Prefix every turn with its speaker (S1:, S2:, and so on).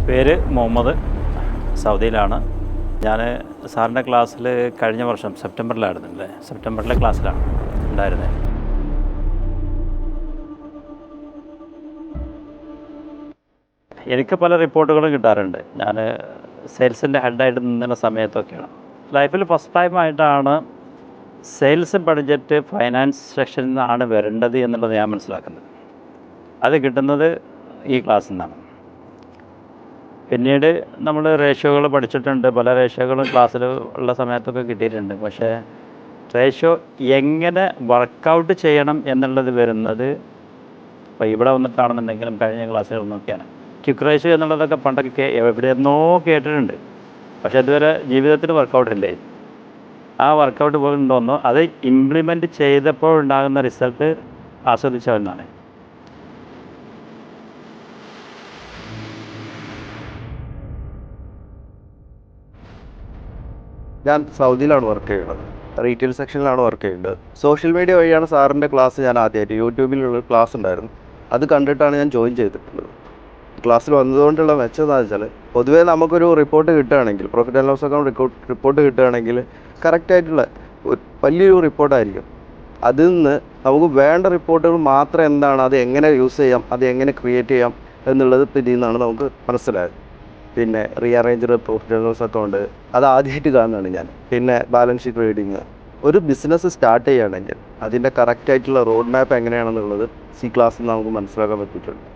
S1: പേര് മുഹമ്മദ്, സൗദിയിലാണ്. ഞാൻ സാറിൻ്റെ ക്ലാസ്സിൽ കഴിഞ്ഞ വർഷം സെപ്റ്റംബറിലായിരുന്നില്ലേ, സെപ്റ്റംബറിലെ ക്ലാസ്സിലാണ് ഉണ്ടായിരുന്നത്. എനിക്ക് പല റിപ്പോർട്ടുകളും കിട്ടാറുണ്ട്. ഞാൻ സെയിൽസിൻ്റെ ഹെഡായിട്ട് നിന്ന സമയത്തൊക്കെയാണ്. ലൈഫിൽ ഫസ്റ്റ് ടൈമായിട്ടാണ് സെയിൽസ് ബഡ്ജറ്റ് ഫൈനാൻസ് സെക്ഷനിൽ നിന്നാണ് വരേണ്ടത് എന്നുള്ളത് ഞാൻ മനസ്സിലാക്കുന്നത്. അത് കിട്ടുന്നത് ഈ ക്ലാസ്സിൽ നിന്നാണ്. പിന്നീട് നമ്മൾ റേഷ്യോകൾ പഠിച്ചിട്ടുണ്ട്, പല റേഷ്യോകളും ക്ലാസ്സിൽ ഉള്ള സമയത്തൊക്കെ കിട്ടിയിട്ടുണ്ട്. പക്ഷേ റേഷ്യോ എങ്ങനെ വർക്കൗട്ട് ചെയ്യണം എന്നുള്ളത് വരുന്നത് ഇപ്പോൾ ഇവിടെ വന്നിട്ടാണെന്നുണ്ടെങ്കിലും കഴിഞ്ഞ ക്ലാസ്സുകൾ നോക്കിയാണ്. ക്വിക്ക് റേഷ്യോ എന്നുള്ളതൊക്കെ പണ്ടൊക്കെ എവിടെയെന്നോ കേട്ടിട്ടുണ്ട്, പക്ഷേ ഇതുവരെ ജീവിതത്തിൽ വർക്കൗട്ട് ഇല്ലേ. ആ വർക്കൗട്ട് പോലുണ്ടോന്നോ അത് ഇംപ്ലിമെൻറ്റ് ചെയ്തപ്പോൾ ഉണ്ടാകുന്ന റിസൾട്ട് ആസ്വദിച്ചവനാണ്.
S2: ഞാൻ സൗദിയിലാണ് വർക്ക് ചെയ്യുന്നത്. റീറ്റെയിൽ സെക്ഷനിലാണ് വർക്ക് ചെയ്യുന്നത്. സോഷ്യൽ മീഡിയ വഴിയാണ് സാറിൻ്റെ ക്ലാസ് ഞാൻ ആദ്യമായിട്ട് യൂട്യൂബിലുള്ള ക്ലാസ് ഉണ്ടായിരുന്നു, അത് കണ്ടിട്ടാണ് ഞാൻ ജോയിൻ ചെയ്തിട്ടുള്ളത്. ക്ലാസ്സിൽ വന്നതുകൊണ്ടുള്ള മെച്ചം എന്താണെന്ന് വെച്ചാൽ, പൊതുവേ നമുക്കൊരു റിപ്പോർട്ട് കിട്ടുകയാണെങ്കിൽ, profit and loss account report കിട്ടുകയാണെങ്കിൽ കറക്റ്റായിട്ടുള്ള വലിയൊരു റിപ്പോർട്ടായിരിക്കും. അതിൽ നിന്ന് നമുക്ക് വേണ്ട റിപ്പോർട്ടുകൾ മാത്രം എന്താണ്, അത് എങ്ങനെ യൂസ് ചെയ്യാം, അത് എങ്ങനെ ക്രിയേറ്റ് ചെയ്യാം എന്നുള്ളത് ഇതിൽ നിന്നാണ് നമുക്ക് മനസ്സിലായത്. പിന്നെ rearranged profit and loss account അത് ആദ്യമായിട്ട് കാണുന്നതാണ് ഞാൻ. പിന്നെ ബാലൻസ് ഷീറ്റ് റീഡിങ്. ഒരു ബിസിനസ് സ്റ്റാർട്ട് ചെയ്യുകയാണെങ്കിൽ അതിൻ്റെ കറക്റ്റായിട്ടുള്ള റോഡ് മാപ്പ് എങ്ങനെയാണെന്നുള്ളത് ഈ ക്ലാസ്സിൽ നമുക്ക് മനസ്സിലാക്കാൻ പറ്റിയിട്ടുണ്ട്.